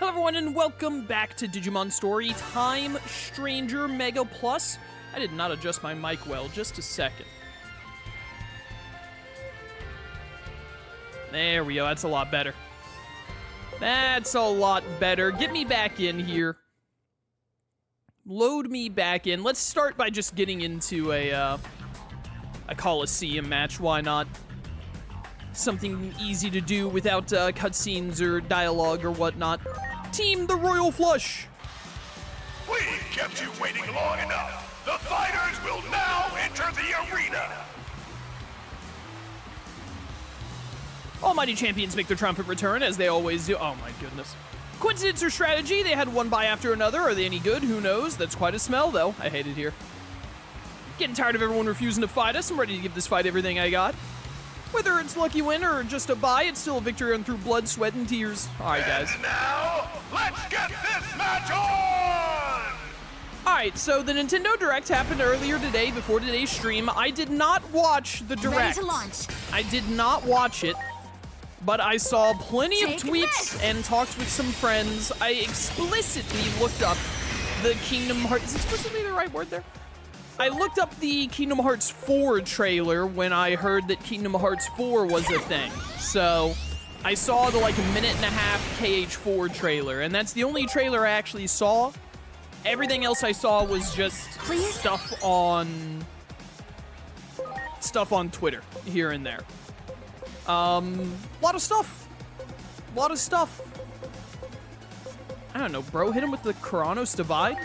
everyone, and welcome back to Digimon Story Time Stranger Mega Plus. I did not adjust my mic well, just a second. There we go, that's a lot better. That's a lot better. Get me back in here. Load me back in. Let's start by just getting into a Coliseum match, why not? Something easy to do without cutscenes or dialogue or whatnot. Team the Royal Flush! We've kept you waiting long enough. The fighters will now enter the arena. Almighty champions make their triumphant return, as they always do. Oh my goodness. Coincidence or strategy? They had one buy after another. Are they any good? Who knows? That's quite a smell, though. I hate it here. Getting tired of everyone refusing to fight us. I'm ready to give this fight everything I got. Whether it's lucky win or just a buy, it's still a victory earned through blood, sweat, and tears. Alright, guys. And now, let's get this match on! Alright, so the Nintendo Direct happened earlier today, before today's stream. I did not watch the Direct. Ready to launch. I did not watch it, but I saw plenty of tweets and talked with some friends. I explicitly looked up the Kingdom Hearts... Is explicitly the right word there? I looked up the Kingdom Hearts 4 trailer when I heard that Kingdom Hearts 4 was a thing. So, I saw the, minute and a half KH4 trailer, and that's the only trailer I actually saw. Everything else I saw was just stuff on Twitter, here and there. Lot of stuff. I don't know, bro, hit him with the Kronos Divide?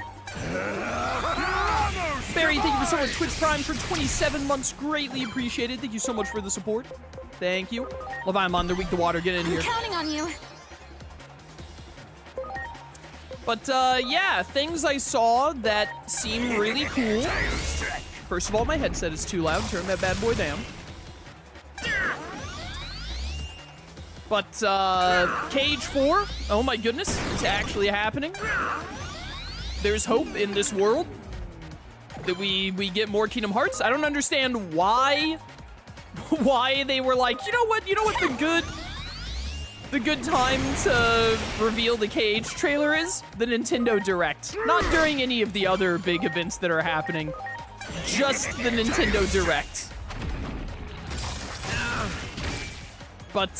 Barry, thank you for so much. Twitch Prime for 27 months. Greatly appreciated. Thank you so much for the support. Thank you. Leviamon, they're weak to water. Get in here. I'm counting on you. But, yeah, things I saw that seem really cool. First of all, my headset is too loud. Turn that bad boy down. But, KH4, oh my goodness, it's actually happening. There's hope in this world that we get more Kingdom Hearts. I don't understand why they were like, you know what the good time to reveal the KH trailer is? The Nintendo Direct. Not during any of the other big events that are happening. Just the Nintendo Direct. But,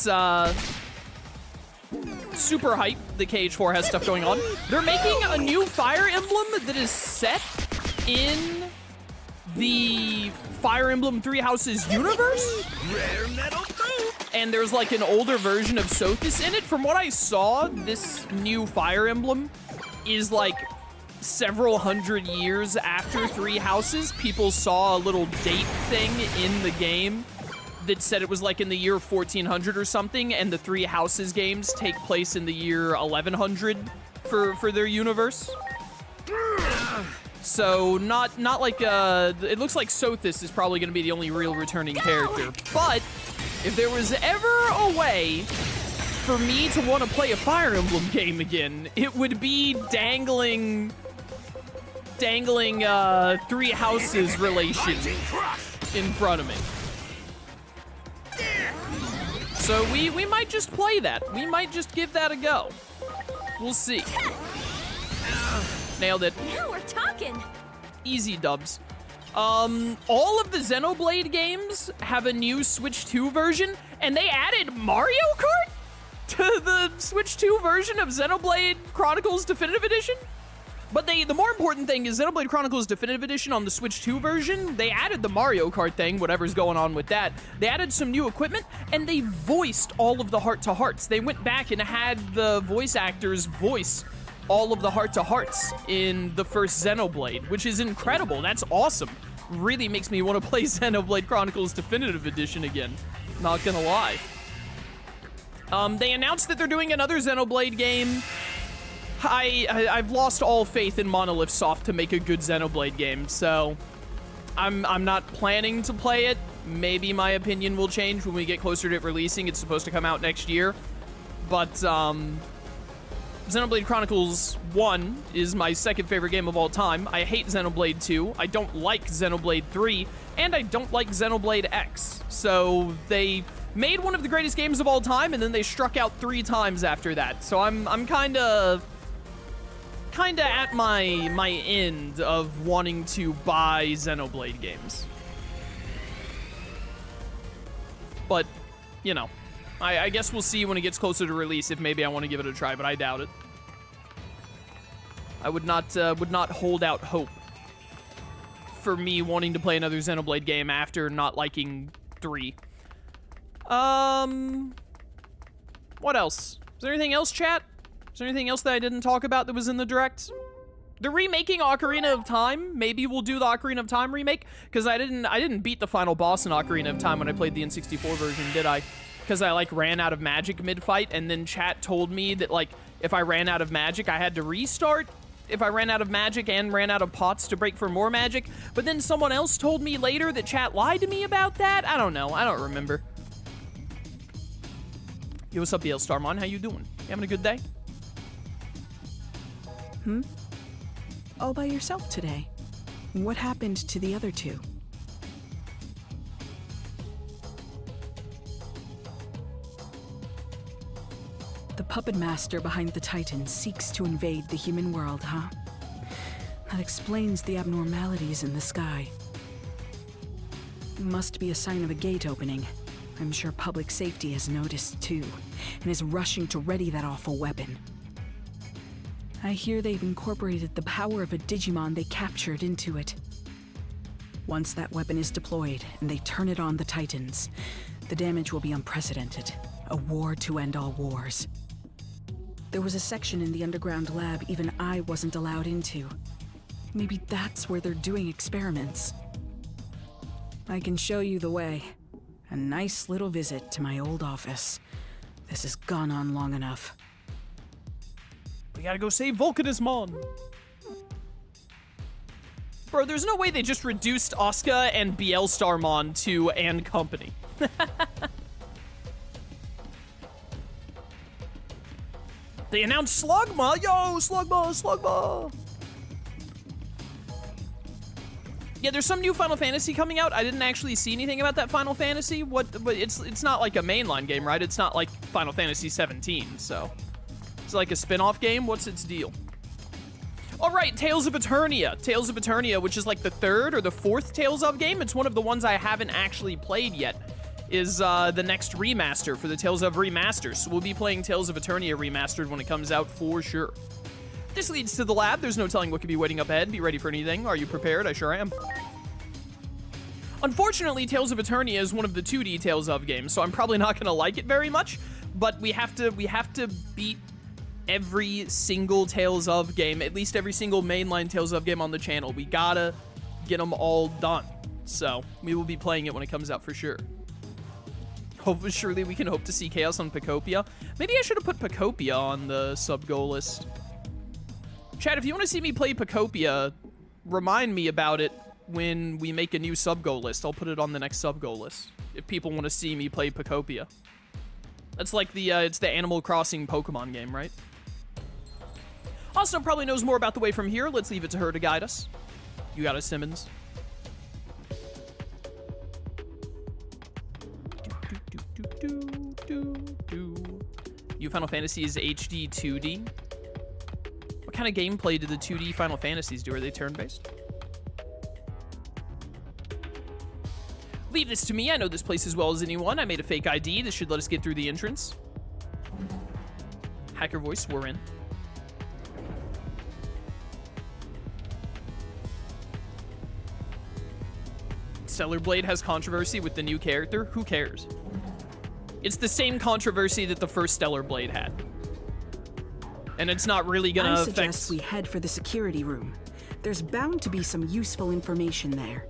super hype. The KH4 has stuff going on. They're making a new Fire Emblem that is set in the Fire Emblem Three Houses universe. Rare metal proof. And there's an older version of Sothis in it. From what I saw, this new Fire Emblem is several hundred years after Three Houses. People saw a little date thing in the game that said it was in the year 1400 or something, and the Three Houses games take place in the year 1100 for their universe. So it looks like Sothis is probably going to be the only real returning character. But if there was ever a way for me to want to play a Fire Emblem game again, it would be dangling Three Houses relation in front of me. So we might just play that. We might just give that a go. We'll see. Nailed it. Now we're talking. Easy dubs. All of the Xenoblade games have a new Switch 2 version, and they added Mario Kart to the Switch 2 version of Xenoblade Chronicles Definitive Edition. But the more important thing is Xenoblade Chronicles Definitive Edition on the Switch 2 version, they added the Mario Kart thing, whatever's going on with that. They added some new equipment, and they voiced all of the heart-to-hearts. They went back and had the voice actors voice all of the heart-to-hearts in the first Xenoblade, which is incredible. That's awesome. Really makes me want to play Xenoblade Chronicles Definitive Edition again. Not gonna lie. They announced that they're doing another Xenoblade game. I've lost all faith in Monolith Soft to make a good Xenoblade game, so I'm not planning to play it. Maybe my opinion will change when we get closer to it releasing. It's supposed to come out next year. But, Xenoblade Chronicles 1 is my second favorite game of all time. I hate Xenoblade 2. I don't like Xenoblade 3. And I don't like Xenoblade X. So they made one of the greatest games of all time, and then they struck out 3 times after that. So I'm kind of at my end of wanting to buy Xenoblade games. But, you know, I guess we'll see when it gets closer to release if maybe I want to give it a try, but I doubt it. I would not hold out hope for me wanting to play another Xenoblade game after not liking 3. What else? Is there anything else, chat? Is there anything else that I didn't talk about that was in the direct? They're remaking Ocarina of Time. Maybe we'll do the Ocarina of Time remake, because I didn't beat the final boss in Ocarina of Time when I played the N64 version, did I? Because I, like, ran out of magic mid-fight, and then chat told me that, like, if I ran out of magic, I had to restart. If I ran out of magic and ran out of pots to break for more magic. But then someone else told me later that chat lied to me about that. I don't know. I don't remember. Yo, what's up, BL Starmon? How you doing? You having a good day? All by yourself today. What happened to the other 2? The puppet master behind the Titan seeks to invade the human world, huh? That explains the abnormalities in the sky. Must be a sign of a gate opening. I'm sure public safety has noticed too, and is rushing to ready that awful weapon. I hear they've incorporated the power of a Digimon they captured into it. Once that weapon is deployed and they turn it on the Titans, the damage will be unprecedented. A war to end all wars. There was a section in the underground lab even I wasn't allowed into. Maybe that's where they're doing experiments. I can show you the way. A nice little visit to my old office. This has gone on long enough. We gotta go save Volcanismon. Bro, there's no way they just reduced Asuka and BL Starmon to and company. They announced Slugma! Yo, Slugma! Yeah, there's some new Final Fantasy coming out. I didn't actually see anything about that Final Fantasy. But it's not like a mainline game, right? It's not like Final Fantasy 17, so... It's like a spin-off game? What's its deal? All right, Tales of Eternia. Tales of Eternia, which is like the 3rd or the 4th Tales of game. It's one of the ones I haven't actually played yet. Is the next remaster for the Tales of Remaster. So we'll be playing Tales of Eternia Remastered when it comes out for sure. This leads to the lab. There's no telling what could be waiting up ahead. Be ready for anything. Are you prepared? I sure am. Unfortunately, Tales of Eternia is one of the 2D Tales of games, so I'm probably not going to like it very much. But we have to beat every single Tales of game, at least every single mainline Tales of game on the channel. We gotta get them all done. So we will be playing it when it comes out for sure. Hopefully, surely we can hope to see Chaos on Pacopia. Maybe I should have put Pacopia on the sub-goal list. Chat, if you want to see me play Pacopia, remind me about it when we make a new sub-goal list. I'll put it on the next sub-goal list if people want to see me play Pacopia. That's like the, it's the Animal Crossing Pokemon game, right? Austin probably knows more about the way from here. Let's leave it to her to guide us. You got it, Simmons. New Final Fantasy is HD 2D. What kind of gameplay do the 2D Final Fantasies do? Are they turn-based? Leave this to me. I know this place as well as anyone. I made a fake ID. This should let us get through the entrance. Hacker voice, we're in. Stellar Blade has controversy with the new character. Who cares? It's the same controversy that the first Stellar Blade had. And it's not really gonna affect... I suggest we head for the security room. There's bound to be some useful information there.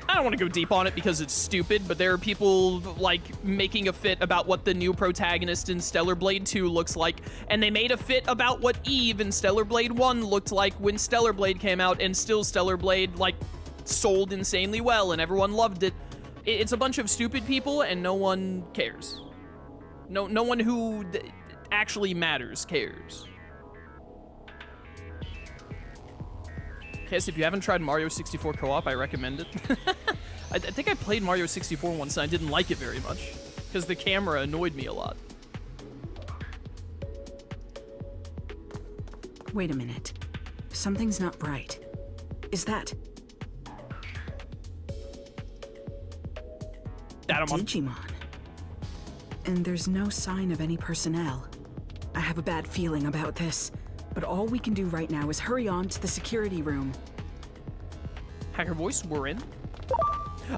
I don't want to go deep on it because it's stupid, but there are people, like, making a fit about what the new protagonist in Stellar Blade 2 looks like, and they made a fit about what Eve in Stellar Blade 1 looked like when Stellar Blade came out, and still Stellar Blade, like, sold insanely well, and everyone loved it. It's a bunch of stupid people, and no one cares. No one who actually matters cares. Yes, if you haven't tried Mario 64 co-op, I recommend it. I think I played Mario 64 once and I didn't like it very much because the camera annoyed me a lot. Wait a minute. Something's not right. Is that Adamas. Digimon? And there's no sign of any personnel. I have a bad feeling about this, but all we can do right now is hurry on to the security room. Hacker voice, we're in.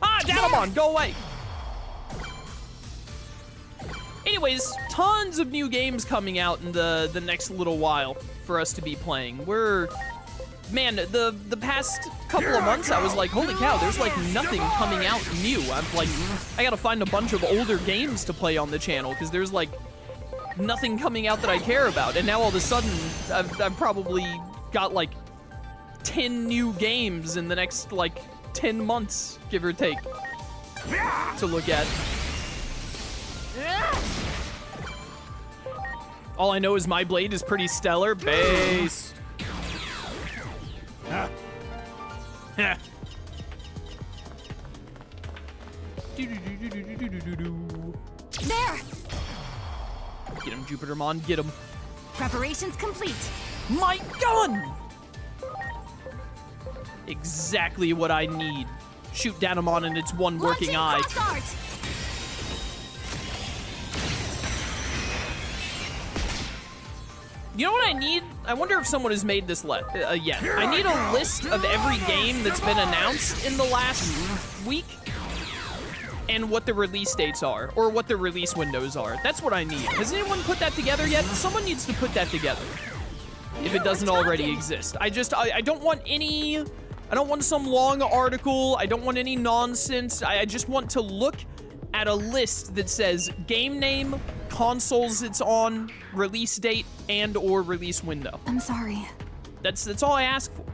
Ah, Adamas, go away! Anyways, tons of new games coming out in the next little while for us to be playing. Man, the past couple of months, I was like, holy cow, there's like nothing coming out new. I'm like, I gotta find a bunch of older games to play on the channel because there's like nothing coming out that I care about. And now all of a sudden, I've probably got like 10 new games in the next like 10 months, give or take, to look at. All I know is my blade is pretty stellar. Base. Yeah. There! Get him, Jupitermon, get him. Preparations complete. My gun! Exactly what I need. Shoot Danamon in its one working eye. Launching cross art. You know what I need? I wonder if someone has made this yet. I need a list of every game that's been announced in the last week and what the release dates are, or what the release windows are. That's what I need. Has anyone put that together yet? Someone needs to put that together if it doesn't already exist. I don't want any, I don't want some long article. I don't want any nonsense. I just want to look at a list that says game name, consoles it's on, release date, and or release window. I'm sorry. That's all I ask for.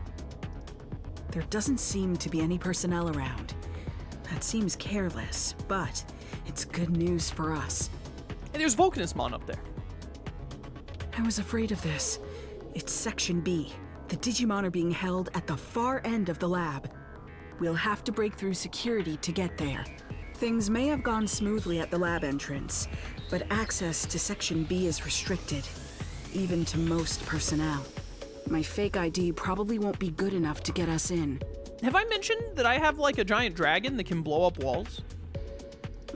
There doesn't seem to be any personnel around. That seems careless, but it's good news for us. Hey, there's Volcanismon up there. I was afraid of this. It's Section B. The Digimon are being held at the far end of the lab. We'll have to break through security to get there. Things may have gone smoothly at the lab entrance, but access to Section B is restricted, even to most personnel. My fake ID probably won't be good enough to get us in. Have I mentioned that I have like a giant dragon that can blow up walls?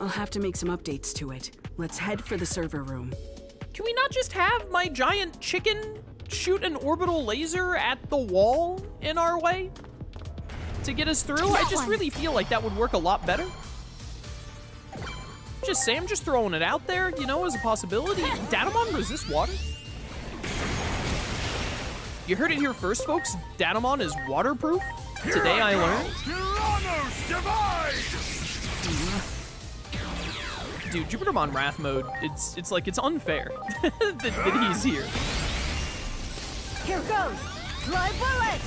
I'll have to make some updates to it. Let's head for the server room. Can we not just have my giant chicken shoot an orbital laser at the wall in our way to get us through? I just really feel like that would work a lot better. Just say, I'm just throwing it out there, you know, as a possibility. Danamon resists water? You heard it here first, folks. Danamon is waterproof. Today I learned. Dude, Jupitermon Wrath mode, it's like, it's unfair that he's here. Here goes. Fly bullet.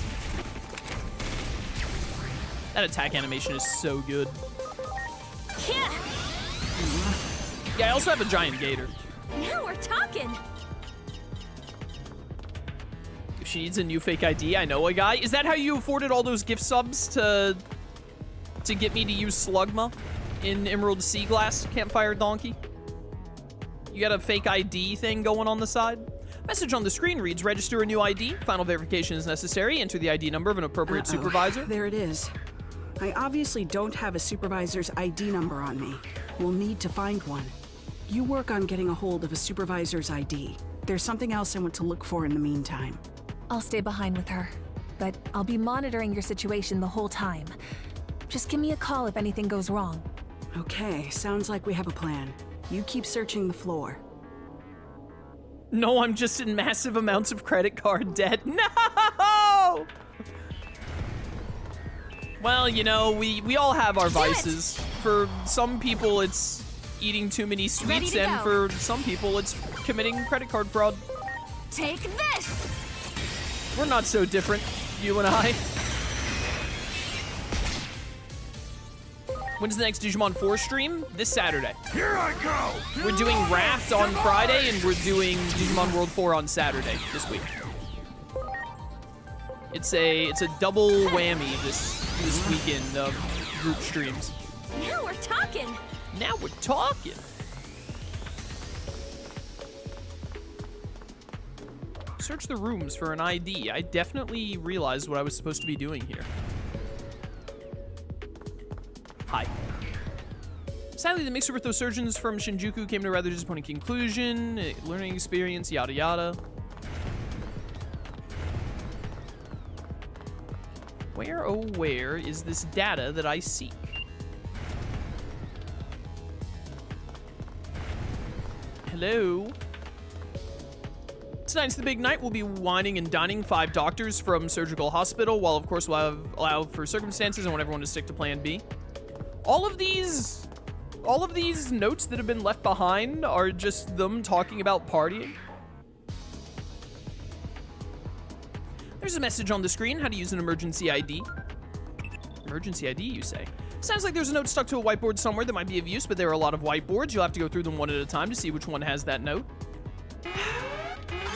That attack animation is so good. Yeah. Yeah, I also have a giant gator. Now we're talking. If she needs a new fake ID, I know a guy. Is that how you afforded all those gift subs to get me to use Slugma in Emerald Sea Glass Campfire Donkey? You got a fake ID thing going on the side? Message on the screen reads, register a new ID. Final verification is necessary. Enter the ID number of an appropriate supervisor. There it is. I obviously don't have a supervisor's ID number on me. We'll need to find one. You work on getting a hold of a supervisor's ID. There's something else I want to look for in the meantime. I'll stay behind with her, but I'll be monitoring your situation the whole time. Just give me a call if anything goes wrong. Okay, sounds like we have a plan. You keep searching the floor. No, I'm just in massive amounts of credit card debt. No! Well, you know, we all have our vices. For some people, it's eating too many sweets, and for some people, it's committing credit card fraud. Take this. We're not so different, you and I. When's the next Digimon 4 stream? This Saturday. Here I go! We're doing Raft on Friday, and we're doing Digimon World 4 on Saturday this week. It's a double whammy this weekend of group streams. Now we're talking. Now we're talking. Search the rooms for an ID. I definitely realized what I was supposed to be doing here. Hi. Sadly, the mixer with those surgeons from Shinjuku came to a rather disappointing conclusion. Learning experience, yada yada. Where, oh where, is this data that I seek? Hello? Tonight's the big night. We'll be wining and dining 5 doctors from surgical hospital, while of course we'll allow for circumstances and want everyone to stick to plan B. All of these notes that have been left behind are just them talking about partying. There's a message on the screen, how to use an emergency ID. Emergency ID, you say? Sounds like there's a note stuck to a whiteboard somewhere that might be of use, but there are a lot of whiteboards. You'll have to go through them one at a time to see which one has that note.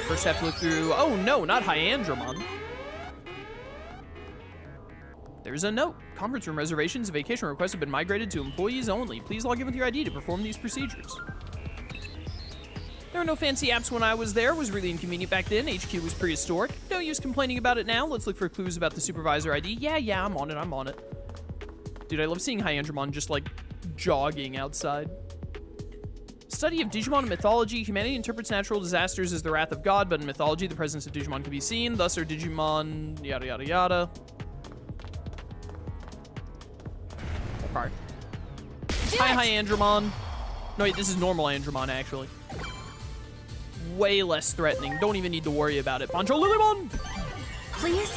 First have to look through, oh no, not Aegiomon. There's a note. Conference room reservations and vacation requests have been migrated to employees only. Please log in with your ID to perform these procedures. There were no fancy apps when I was there. It was really inconvenient back then. HQ was prehistoric. No use complaining about it now. Let's look for clues about the supervisor ID. Yeah, I'm on it. Dude, I love seeing Aegiomon just, like, jogging outside. Study of Digimon mythology. Humanity interprets natural disasters as the wrath of God, but in mythology, the presence of Digimon can be seen. Thus are Digimon, yada, yada, yada. Okay. Hi, Aegiomon. No, wait, this is normal Aegiomon, actually. Way less threatening. Don't even need to worry about it. Pancho Lilymon! Please?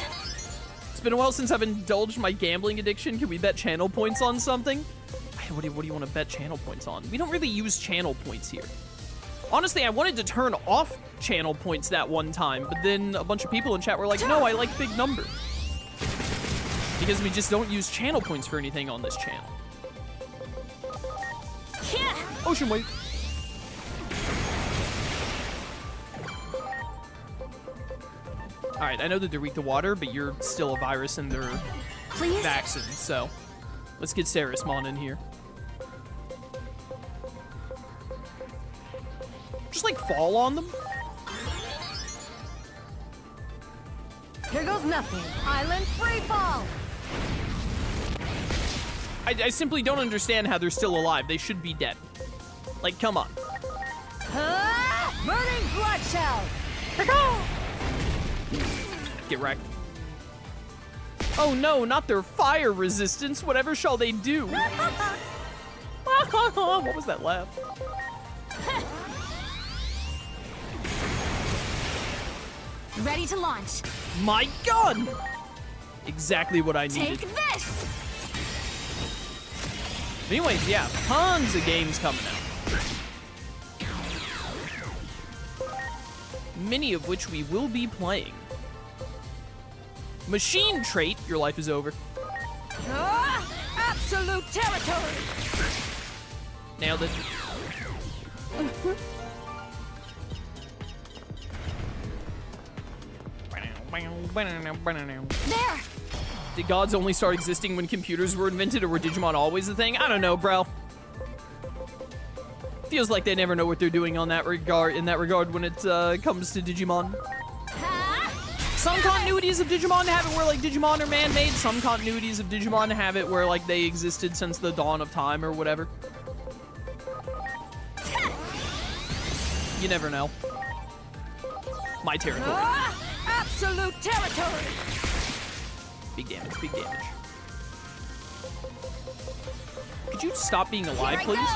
It's been a while since I've indulged my gambling addiction. Can we bet channel points on something? What do you want to bet channel points on? We don't really use channel points here. Honestly, I wanted to turn off channel points that one time, but then a bunch of people in chat were like, no, I like big numbers. Because we just don't use channel points for anything on this channel. Ocean Wave. Alright, I know that they're weak to water, but you're still a virus and they're vaccinated, so let's get Sarismon in here. Just like fall on them. Here goes nothing. Island free fall. I simply don't understand how they're still alive. They should be dead. Like, come on. Burning blood shell. Get wrecked. Oh no, not their fire resistance. Whatever shall they do? What was that laugh? Ready to launch. My gun! Exactly what I needed. Take this. Anyways, yeah, tons of games coming out. Many of which we will be playing. Machine trait, your life is over. Absolute territory. Nailed it. There. Did gods only start existing when computers were invented, or were Digimon always a thing? I don't know, bro. Feels like they never know what they're doing on that regard. In that regard, when it comes to Digimon. Some continuities of Digimon have it where like Digimon are man-made. Some continuities of Digimon have it where like they existed since the dawn of time or whatever. You never know. My territory. Absolute territory. Big damage, big damage. Could you stop being alive, please?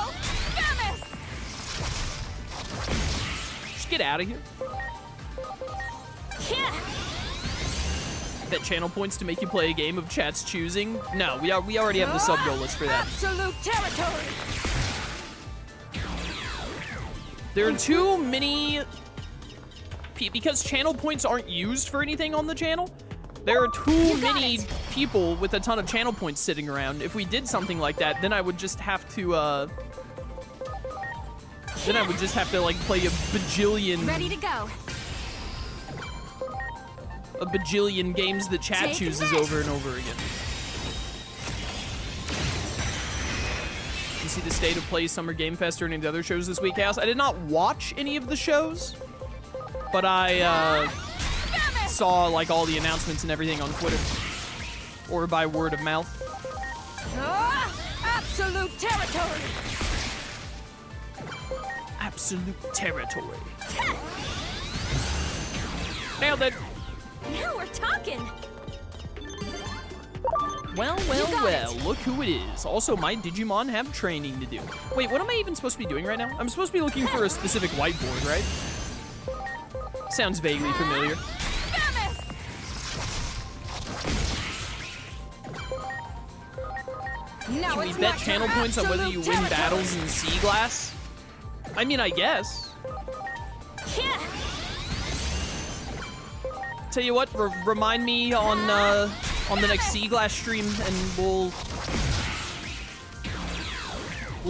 Just get out of here. Bet channel points to make you play a game of chat's choosing? No, we already have the sub-goal list for that. Absolute territory. There are too many... Because channel points aren't used for anything on the channel, there are too many people with a ton of channel points sitting around. If we did something like that, then I would just have to, like, play a bajillion... Ready to go. A bajillion games that chat chooses over and over again. see the State of Play, Summer Game Fest, or any of the other shows this week, Chaos. I did not watch any of the shows, but I saw like all the announcements and everything on Twitter or by word of mouth. Absolute territory! Absolute territory. Nailed it. Now we're talking! Well, look who it is. Also, my Digimon have training to do. Wait, what am I even supposed to be doing right now? I'm supposed to be looking for a specific whiteboard, right? Sounds vaguely familiar. Now Can we it's bet my channel points on whether you win absolute battles in Sea Glass? I mean, I guess. Yeah. Tell you what, remind me on the next Sea Glass stream, and we'll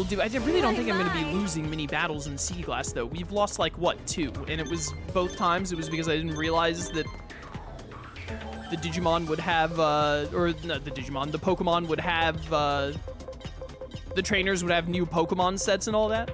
do. I really don't think I'm gonna be losing many battles in Sea Glass though. We've lost like what, 2, and it was both times. It was because I didn't realize that the Digimon would have, or not the Digimon, the Pokemon would have, the trainers would have new Pokemon sets and all that.